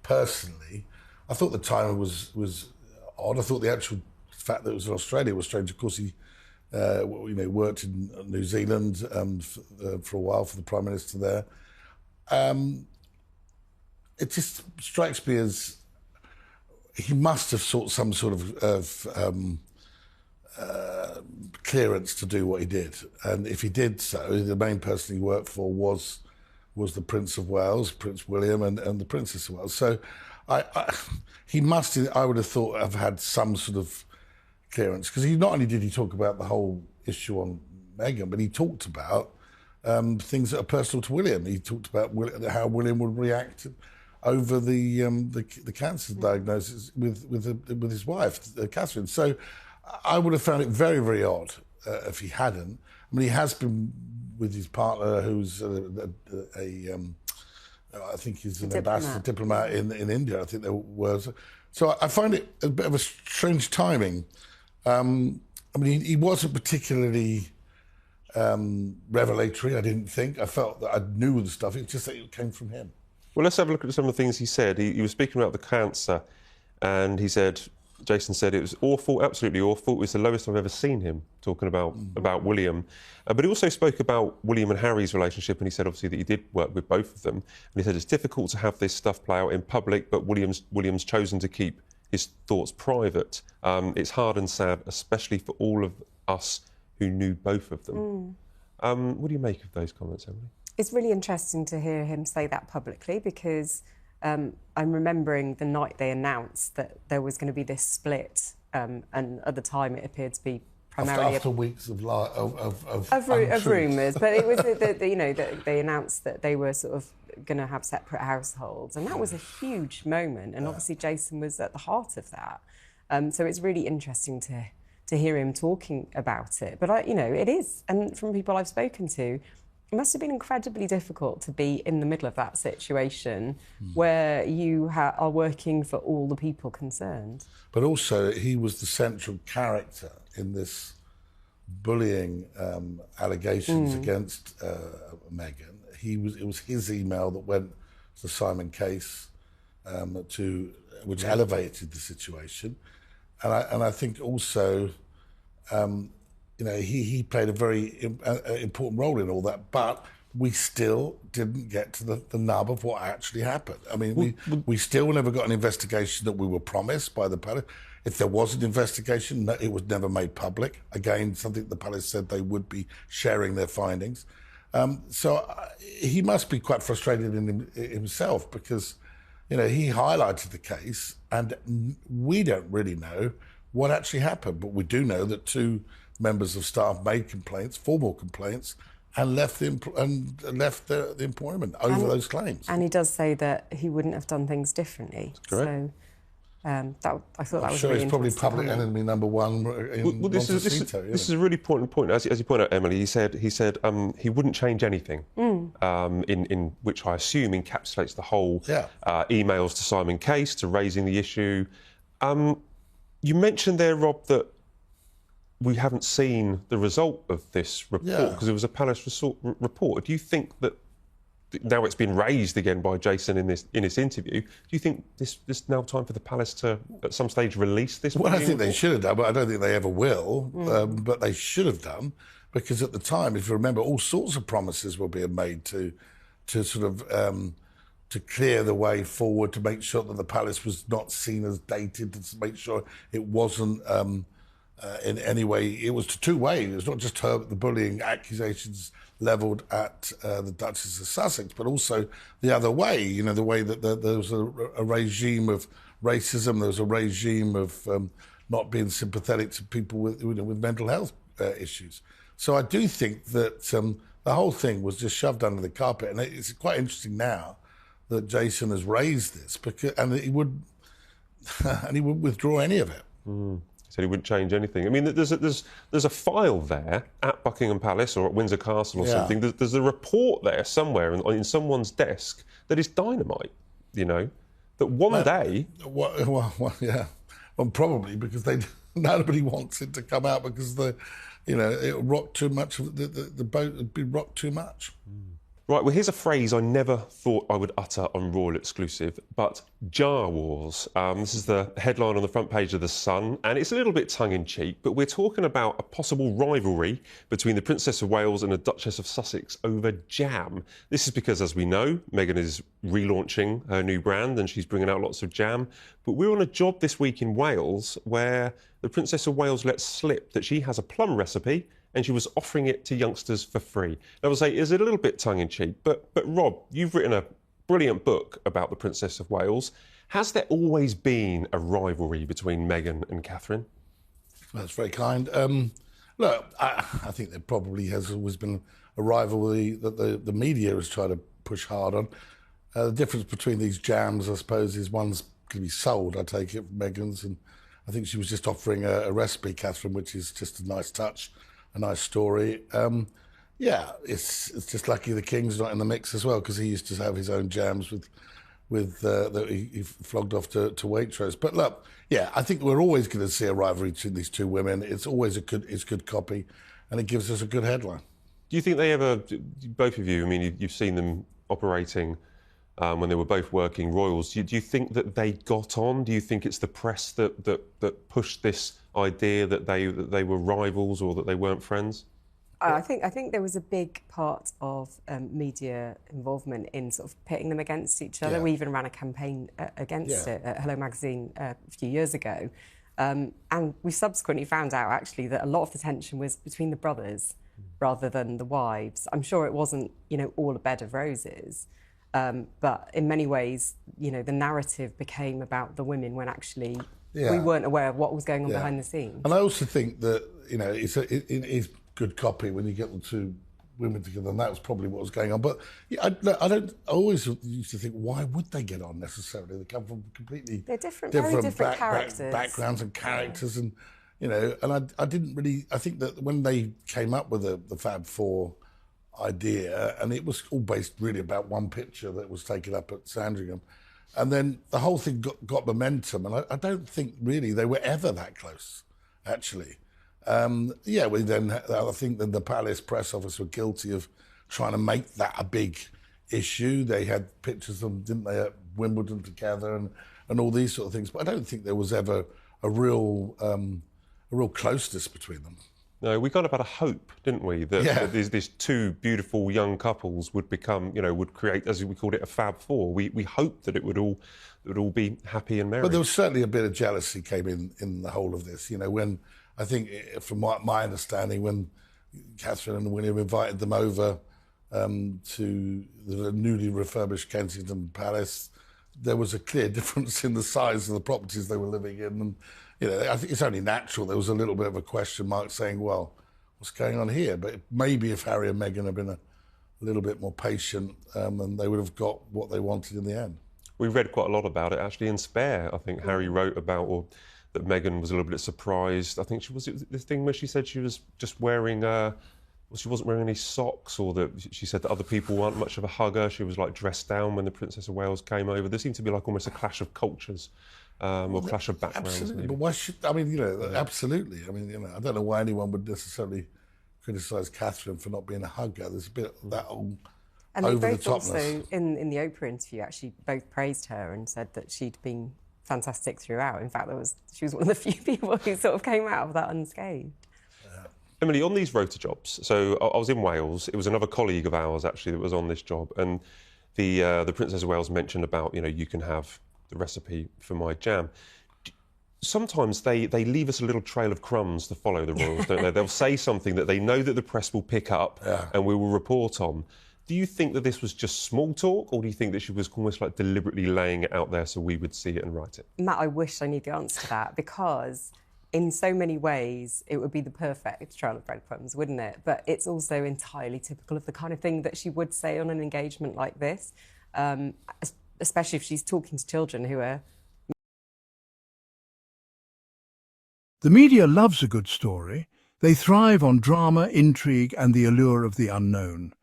Personally, I thought the timing was odd. I thought the actual fact that it was in Australia was strange. Of course, he worked in New Zealand for a while for the Prime Minister there. It just strikes me as he must have sought some sort of clearance to do what he did. And if he did so, the main person he worked for was the Prince of Wales, Prince William, and the Princess of Wales. So he must, I would have thought, have had some sort of clearance, because he not only did he talk about the whole issue on Meghan, but he talked about things that are personal to William. He talked about how William would react over the cancer diagnosis with his wife, Catherine. So I would have found it very, very odd if he hadn't. I mean, he has been with his partner, who's I think he's an ambassador, diplomat in India, I think there was. So I find it a bit of a strange timing. I mean, he wasn't particularly revelatory, I didn't think. I felt that I knew the stuff, it's just that it came from him. Well, let's have a look at some of the things he said. He was speaking about the cancer, and he said, Jason said it was awful, absolutely awful. It was the lowest I've ever seen him talking about William. But he also spoke about William and Harry's relationship, and he said, obviously, that he did work with both of them. And he said it's difficult to have this stuff play out in public, but William's chosen to keep his thoughts private. It's hard and sad, especially for all of us who knew both of them. What do you make of those comments, Emily? It's really interesting to hear him say that publicly, because I'm remembering the night they announced that there was going to be this split, and at the time it appeared to be primarily after weeks of rumours, but it was that they announced that they were sort of going to have separate households, and that was a huge moment, and obviously Jason was at the heart of that. So it's really interesting to hear him talking about it. But it is, and from people I've spoken to, it must have been incredibly difficult to be in the middle of that situation where you are working for all the people concerned. But also, he was the central character in this bullying allegations against Meghan. It was his email that went to the Simon case, which elevated the situation. And I think also, he played a very important role in all that, but we still didn't get to the nub of what actually happened. I mean, we still never got an investigation that we were promised by the palace. If there was an investigation, it was never made public. Again, something the palace said they would be sharing their findings. So he must be quite frustrated in himself, because, he highlighted the case and we don't really know what actually happened, but we do know that 2 members of staff made complaints, formal complaints, and left the employment over those claims. And he does say that he wouldn't have done things differently. That's correct. So I thought that was sure really he's probably public comment. enemy number 1 in this is a really important point. As you point out, Emily, he said he wouldn't change anything, in which I assume encapsulates the whole emails to Simon Case, to raising the issue. You mentioned there, Rob, that we haven't seen the result of this report because it was a palace report. Do you think that now it's been raised again by Jason in this interview? Do you think this now time for the palace to at some stage release this? Well, I think they should have done, but I don't think they ever will. But they should have done, because at the time, if you remember, all sorts of promises were being made to sort of to clear the way forward, to make sure that the palace was not seen as dated, to make sure it wasn't in any way. It was two-way. It was not just the bullying accusations levelled at the Duchess of Sussex, but also the other way, the way that there was a regime of racism, there was a regime of not being sympathetic to people with mental health issues. So I do think that the whole thing was just shoved under the carpet, and it's quite interesting now that Jason has raised this, and he would withdraw any of it. He said he wouldn't change anything. I mean, there's a file there at Buckingham Palace or at Windsor Castle or something. There's a report there somewhere in someone's desk that is dynamite. That one day. Well, probably because nobody wants it to come out, because it rocked too much. The boat had been rocked too much. Right, well, here's a phrase I never thought I would utter on Royal Exclusive, but Jar Wars. This is the headline on the front page of The Sun, and it's a little bit tongue-in-cheek, but we're talking about a possible rivalry between the Princess of Wales and the Duchess of Sussex over jam. This is because, as we know, Meghan is relaunching her new brand and she's bringing out lots of jam. But we're on a job this week in Wales where the Princess of Wales let slip that she has a plum recipe and she was offering it to youngsters for free. I would say it's a little bit tongue-in-cheek, but Rob, you've written a brilliant book about the Princess of Wales. Has there always been a rivalry between Meghan and Catherine? That's very kind. Look, I think there probably has always been a rivalry that the media has tried to push hard on. The difference between these jams, I suppose, is one's going to be sold, I take it, Meghan's, and I think she was just offering a recipe, Catherine, which is just a nice touch. A nice story. Yeah, it's just lucky the King's not in the mix as well, because he used to have his own jams that he flogged off to Waitrose. But look, yeah, I think we're always going to see a rivalry between these two women. It's always it's good copy, and it gives us a good headline. Do you think they ever, both of you, I mean, you've seen them operating when they were both working royals. Do you think that they got on? Do you think it's the press that pushed this idea that they were rivals or that they weren't friends? I think there was a big part of media involvement in sort of pitting them against each other. Yeah. We even ran a campaign against it at Hello Magazine a few years ago. And we subsequently found out, actually, that a lot of the tension was between the brothers rather than the wives. I'm sure it wasn't, all a bed of roses. But in many ways, the narrative became about the women when actually we weren't aware of what was going on behind the scenes. And I also think that, it is good copy when you get the two women together, and that was probably what was going on. But I always used to think, why would they get on necessarily? They come from completely very different characters. Backgrounds and characters, and I didn't really. I think that when they came up with the Fab Four idea, and it was all based really about one picture that was taken up at Sandringham, and then the whole thing got momentum, and I don't think really they were ever that close, actually. I think that the Palace press office were guilty of trying to make that a big issue. They had pictures of them, didn't they, at Wimbledon together and all these sort of things. But I don't think there was ever a real closeness between them. No, we kind of had a hope, didn't we, that these two beautiful young couples would become, would create, as we called it, a Fab Four. We hoped that it would all be happy and merry. But there was certainly a bit of jealousy came in the whole of this. When I think, from my understanding, when Catherine and William invited them over to the newly refurbished Kensington Palace, there was a clear difference in the size of the properties they were living in. And, I think it's only natural there was a little bit of a question mark saying, well, what's going on here? But maybe if Harry and Meghan had been a little bit more patient, and they would have got what they wanted in the end. We read quite a lot about it, actually, in Spare. I think Harry wrote about that Meghan was a little bit surprised. I think was it the thing where she said she was just wearing, she wasn't wearing any socks, or that she said that other people weren't much of a hugger. She was like dressed down when the Princess of Wales came over. There seemed to be like almost a clash of cultures. Or clash of backgrounds. Absolutely, maybe. but why should, absolutely. I don't know why anyone would necessarily criticise Catherine for not being a hugger. There's a bit of that over the topness. And they both also, in the Oprah interview, actually both praised her and said that she'd been fantastic throughout. In fact, she was one of the few people who sort of came out of that unscathed. Emily, on these rota jobs, so I was in Wales. It was another colleague of ours, actually, that was on this job, and the Princess of Wales mentioned about, you can have the recipe for my jam. Sometimes they leave us a little trail of crumbs to follow, the royals, don't they? They'll say something that they know that the press will pick up and we will report on. Do you think that this was just small talk, or do you think that she was almost like deliberately laying it out there so we would see it and write it? Matt, I wish I knew the answer to that, because in so many ways it would be the perfect trail of breadcrumbs, wouldn't it? But it's also entirely typical of the kind of thing that she would say on an engagement like this. Especially if she's talking to children who are... The media loves a good story. They thrive on drama, intrigue, and the allure of the unknown.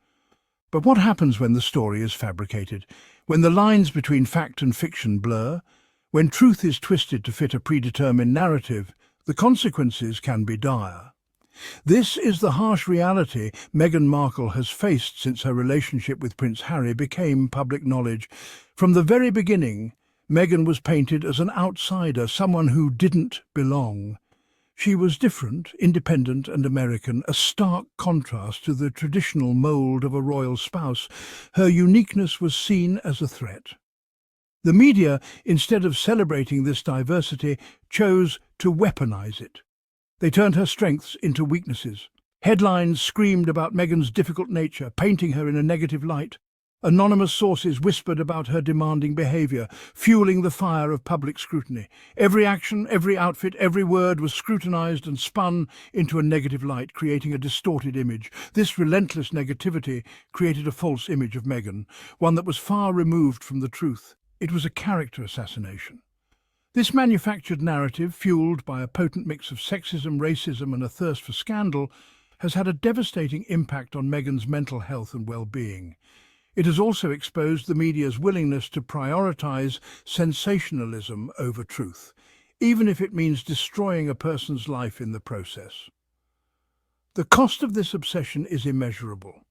But what happens when the story is fabricated? When the lines between fact and fiction blur? When truth is twisted to fit a predetermined narrative, the consequences can be dire. This is the harsh reality Meghan Markle has faced since her relationship with Prince Harry became public knowledge. From the very beginning, Meghan was painted as an outsider, someone who didn't belong. She was different, independent and American, a stark contrast to the traditional mould of a royal spouse. Her uniqueness was seen as a threat. The media, instead of celebrating this diversity, chose to weaponize it. They turned her strengths into weaknesses. Headlines screamed about Meghan's difficult nature, painting her in a negative light. Anonymous sources whispered about her demanding behaviour, fueling the fire of public scrutiny. Every action, every outfit, every word was scrutinised and spun into a negative light, creating a distorted image. This relentless negativity created a false image of Meghan, one that was far removed from the truth. It was a character assassination. This manufactured narrative, fueled by a potent mix of sexism, racism and a thirst for scandal, has had a devastating impact on Meghan's mental health and well-being. It has also exposed the media's willingness to prioritise sensationalism over truth, even if it means destroying a person's life in the process. The cost of this obsession is immeasurable.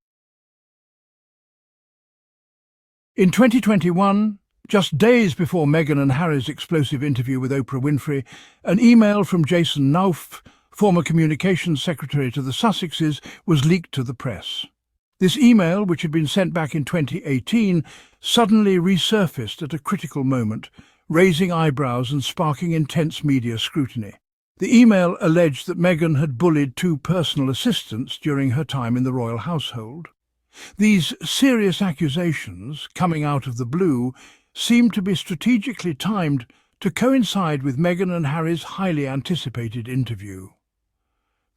In 2021, just days before Meghan and Harry's explosive interview with Oprah Winfrey, an email from Jason Knauf, former communications secretary to the Sussexes, was leaked to the press. This email, which had been sent back in 2018, suddenly resurfaced at a critical moment, raising eyebrows and sparking intense media scrutiny. The email alleged that Meghan had bullied two personal assistants during her time in the royal household. These serious accusations, coming out of the blue, seemed to be strategically timed to coincide with Meghan and Harry's highly anticipated interview.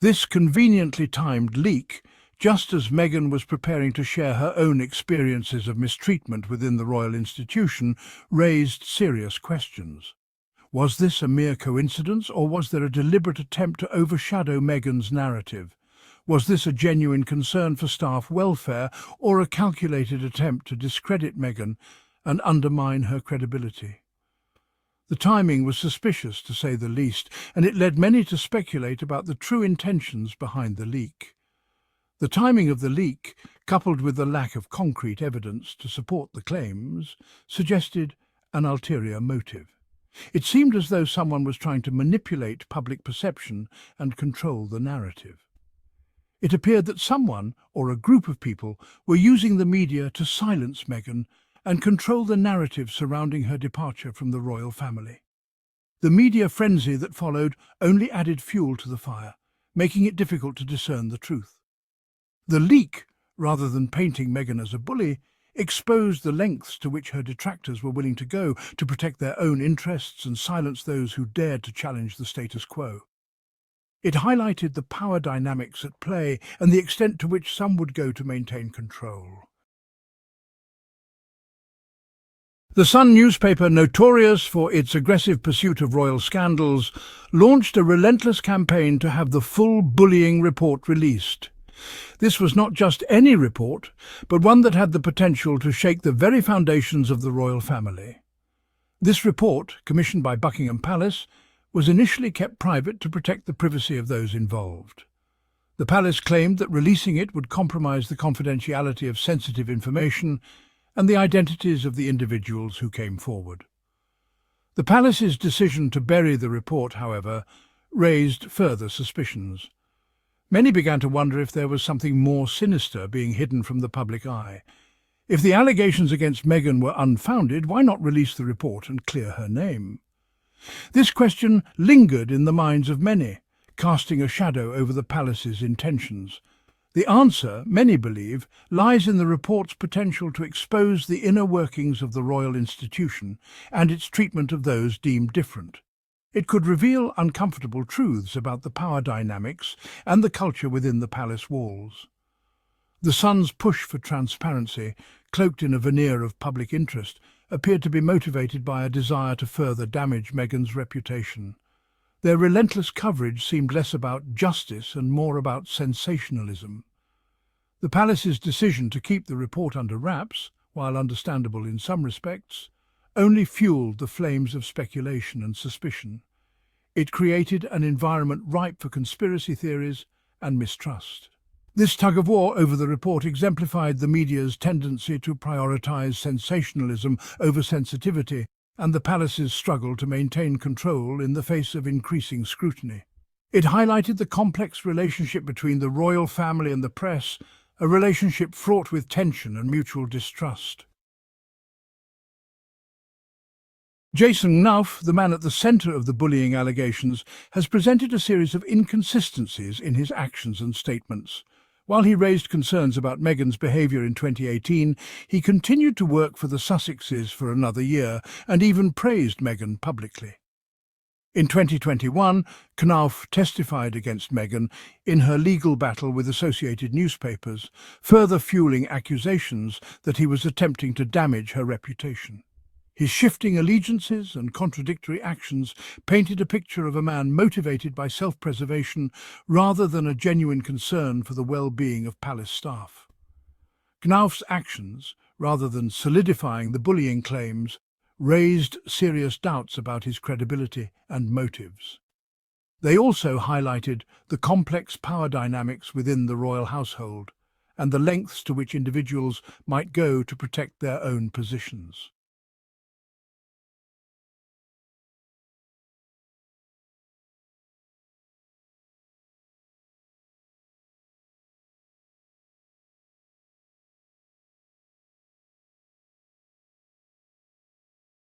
This conveniently timed leak, just as Meghan was preparing to share her own experiences of mistreatment within the royal institution, raised serious questions. Was this a mere coincidence, or was there a deliberate attempt to overshadow Meghan's narrative? Was this a genuine concern for staff welfare, or a calculated attempt to discredit Meghan and undermine her credibility? The timing was suspicious, to say the least, and it led many to speculate about the true intentions behind the leak. The timing of the leak, coupled with the lack of concrete evidence to support the claims, suggested an ulterior motive. It seemed as though someone was trying to manipulate public perception and control the narrative. It appeared that someone, or a group of people, were using the media to silence Meghan and control the narrative surrounding her departure from the royal family. The media frenzy that followed only added fuel to the fire, making it difficult to discern the truth. The leak, rather than painting Meghan as a bully, exposed the lengths to which her detractors were willing to go to protect their own interests and silence those who dared to challenge the status quo. It highlighted the power dynamics at play and the extent to which some would go to maintain control. The Sun newspaper, notorious for its aggressive pursuit of royal scandals, launched a relentless campaign to have the full bullying report released. This was not just any report, but one that had the potential to shake the very foundations of the royal family. This report, commissioned by Buckingham Palace, was initially kept private to protect the privacy of those involved. The palace claimed that releasing it would compromise the confidentiality of sensitive information and the identities of the individuals who came forward. The palace's decision to bury the report, however, raised further suspicions. Many began to wonder if there was something more sinister being hidden from the public eye. If the allegations against Meghan were unfounded, why not release the report and clear her name? This question lingered in the minds of many, casting a shadow over the palace's intentions. The answer, many believe, lies in the report's potential to expose the inner workings of the royal institution and its treatment of those deemed different. It could reveal uncomfortable truths about the power dynamics and the culture within the palace walls. The Sun's push for transparency, cloaked in a veneer of public interest, appeared to be motivated by a desire to further damage Meghan's reputation. Their relentless coverage seemed less about justice and more about sensationalism. The palace's decision to keep the report under wraps, while understandable in some respects, only fueled the flames of speculation and suspicion. It created an environment ripe for conspiracy theories and mistrust. This tug-of-war over the report exemplified the media's tendency to prioritise sensationalism over sensitivity and the palace's struggle to maintain control in the face of increasing scrutiny. It highlighted the complex relationship between the royal family and the press, a relationship fraught with tension and mutual distrust. Jason Knauf, the man at the centre of the bullying allegations, has presented a series of inconsistencies in his actions and statements. While he raised concerns about Meghan's behaviour in 2018, he continued to work for the Sussexes for another year and even praised Meghan publicly. In 2021, Knauf testified against Meghan in her legal battle with Associated Newspapers, further fueling accusations that he was attempting to damage her reputation. His shifting allegiances and contradictory actions painted a picture of a man motivated by self-preservation rather than a genuine concern for the well-being of palace staff. Knauf's actions, rather than solidifying the bullying claims, raised serious doubts about his credibility and motives. They also highlighted the complex power dynamics within the royal household and the lengths to which individuals might go to protect their own positions.